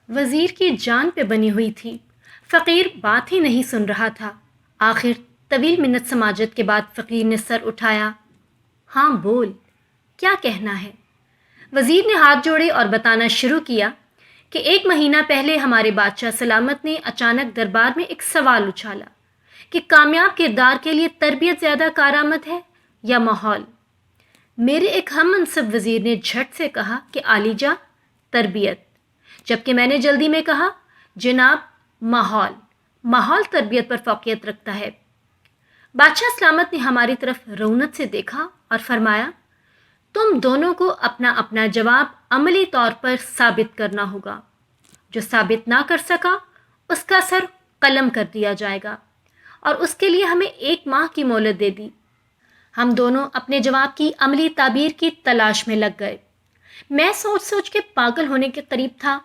وزیر کی جان پہ بنی ہوئی تھی۔ فقیر بات ہی نہیں سن رہا تھا۔ آخر طویل منت سماجت کے بعد فقیر نے سر اٹھایا۔ ہاں بول، کیا کہنا ہے؟ وزیر نے ہاتھ جوڑے اور بتانا شروع کیا کہ 1 مہینہ پہلے ہمارے بادشاہ سلامت نے اچانک دربار میں ایک سوال اچھالا کہ کامیاب کردار کے لیے تربیت زیادہ کارآمد ہے یا ماحول؟ میرے ایک ہم منصب وزیر نے جھٹ سے کہا کہ عالیجا تربیت، جبکہ میں نے جلدی میں کہا جناب ماحول تربیت پر فوقیت رکھتا ہے۔ بادشاہ سلامت نے ہماری طرف رونت سے دیکھا اور فرمایا تم دونوں کو اپنا اپنا جواب عملی طور پر ثابت کرنا ہوگا۔ جو ثابت نہ کر سکا اس کا سر قلم کر دیا جائے گا، اور اس کے لیے ہمیں 1 ماہ کی مہلت دے دی۔ ہم دونوں اپنے جواب کی عملی تعبیر کی تلاش میں لگ گئے۔ میں سوچ کے پاگل ہونے کے قریب تھا،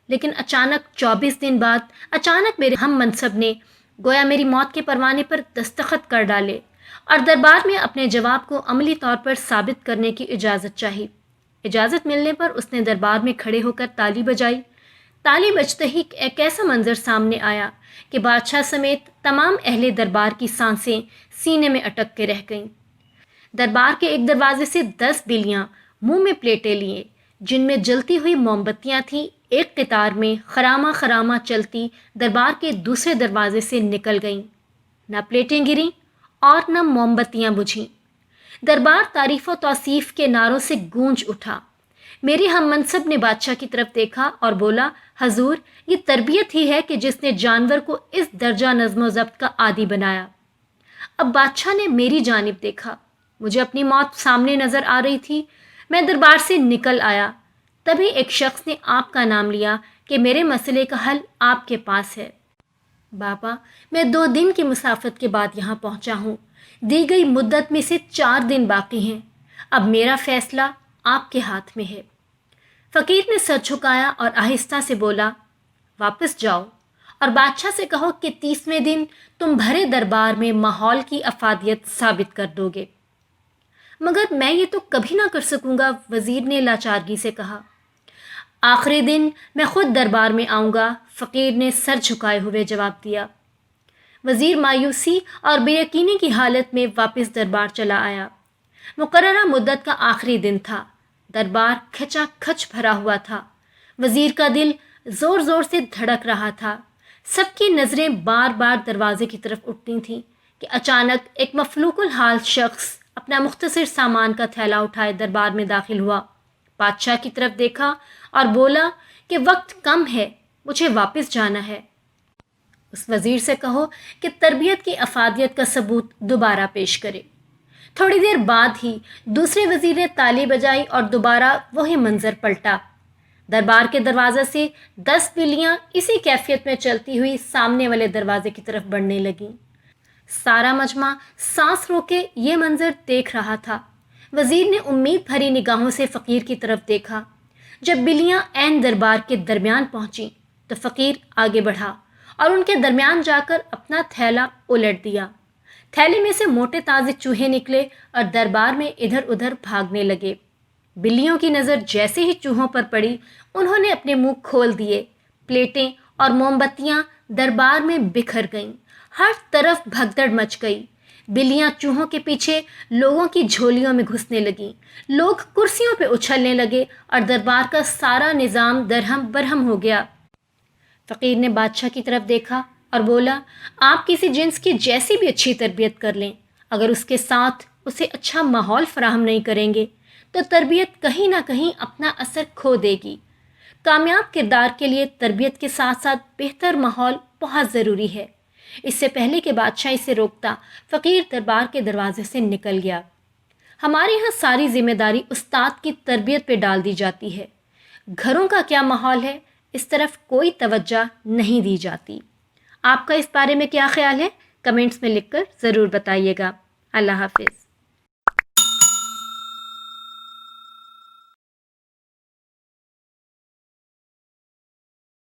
لیکن اچانک 24 دن بعد میرے ہم منصب نے گویا میری موت کے پروانے پر دستخط کر ڈالے اور دربار میں اپنے جواب کو عملی طور پر ثابت کرنے کی اجازت چاہی۔ اجازت ملنے پر اس نے دربار میں کھڑے ہو کر تالی بجائی۔ تالی بجتے ہی ایک ایسا منظر سامنے آیا کہ بادشاہ سمیت تمام اہل دربار کی سانسیں سینے میں اٹک کے رہ گئیں۔ دربار کے ایک دروازے سے 10 بلیاں منہ میں پلیٹیں لیے، جن میں جلتی ہوئی موم بتیاں تھیں، ایک قطار میں خرامہ چلتی دربار کے دوسرے دروازے سے نکل گئیں۔ نہ پلیٹیں گریں اور نہ موم بتیاں بجھیں۔ دربار تعریف و توصیف کے نعروں سے گونج اٹھا۔ میرے ہم منصب نے بادشاہ کی طرف دیکھا اور بولا حضور، یہ تربیت ہی ہے کہ جس نے جانور کو اس درجہ نظم و ضبط کا عادی بنایا۔ اب بادشاہ نے میری جانب دیکھا۔ مجھے اپنی موت سامنے نظر آ رہی تھی۔ میں دربار سے نکل آیا۔ تبھی ایک شخص نے آپ کا نام لیا کہ میرے مسئلے کا حل آپ کے پاس ہے۔ بابا، میں 2 دن کی مسافت کے بعد یہاں پہنچا ہوں۔ دی گئی مدت میں سے 4 دن باقی ہیں۔ اب میرا فیصلہ آپ کے ہاتھ میں ہے۔ فقیر نے سر جھکایا اور آہستہ سے بولا واپس جاؤ اور بادشاہ سے کہو کہ 30ویں دن تم بھرے دربار میں ماحول کی افادیت ثابت کر دو گے۔ مگر میں یہ تو کبھی نہ کر سکوں گا، وزیر نے لاچارگی سے کہا۔ آخری دن میں خود دربار میں آؤں گا، فقیر نے سر جھکائے ہوئے جواب دیا۔ وزیر مایوسی اور بے یقینی کی حالت میں واپس دربار چلا آیا۔ مقررہ مدت کا آخری دن تھا۔ دربار کھچا کھچ بھرا ہوا تھا۔ وزیر کا دل زور زور سے دھڑک رہا تھا۔ سب کی نظریں بار بار دروازے کی طرف اٹھتی تھیں کہ اچانک ایک مفلوق الحال شخص اپنا مختصر سامان کا تھیلا اٹھائے دربار میں داخل ہوا۔ بادشاہ کی طرف دیکھا اور بولا کہ وقت کم ہے، مجھے واپس جانا ہے۔ اس وزیر سے کہو کہ تربیت کی افادیت کا ثبوت دوبارہ پیش کرے۔ تھوڑی دیر بعد ہی دوسرے وزیر نے تالی بجائی اور دوبارہ وہی منظر پلٹا۔ دربار کے دروازے سے 10 بلیاں اسی کیفیت میں چلتی ہوئی سامنے والے دروازے کی طرف بڑھنے لگیں۔ سارا مجمع سانس روکے یہ منظر دیکھ رہا تھا۔ وزیر نے امید بھری نگاہوں سے فقیر کی طرف دیکھا۔ جب بلیاں عین دربار کے درمیان پہنچیں تو فقیر آگے بڑھا اور ان کے درمیان جا کر اپنا تھیلا الٹ دیا۔ تھیلے میں سے موٹے تازے چوہے نکلے اور دربار میں ادھر ادھر بھاگنے لگے۔ بلیوں کی نظر جیسے ہی چوہوں پر پڑی، انہوں نے اپنے منہ کھول دیے۔ پلیٹیں اور موم بتیاں دربار میں بکھر گئیں۔ ہر طرف بھگدڑ مچ گئی۔ بلیاں چوہوں کے پیچھے لوگوں کی جھولیوں میں گھسنے لگیں۔ لوگ کرسیوں پہ اچھلنے لگے اور دربار کا سارا نظام درہم برہم ہو گیا۔ فقیر نے بادشاہ کی طرف دیکھا اور بولا آپ کسی جنس کی جیسی بھی اچھی تربیت کر لیں، اگر اس کے ساتھ اسے اچھا ماحول فراہم نہیں کریں گے تو تربیت کہیں نہ کہیں اپنا اثر کھو دے گی۔ کامیاب کردار کے لیے تربیت کے ساتھ ساتھ بہتر ماحول بہت ضروری ہے۔ اس سے پہلے کہ بادشاہ اسے روکتا، فقیر دربار کے دروازے سے نکل گیا۔ ہمارے ہاں ساری ذمہ داری استاد کی تربیت پہ ڈال دی جاتی ہے۔ گھروں کا کیا ماحول ہے، اس طرف کوئی توجہ نہیں دی جاتی۔ آپ کا اس بارے میں کیا خیال ہے؟ کمنٹس میں لکھ کر ضرور بتائیے گا۔ اللہ حافظ۔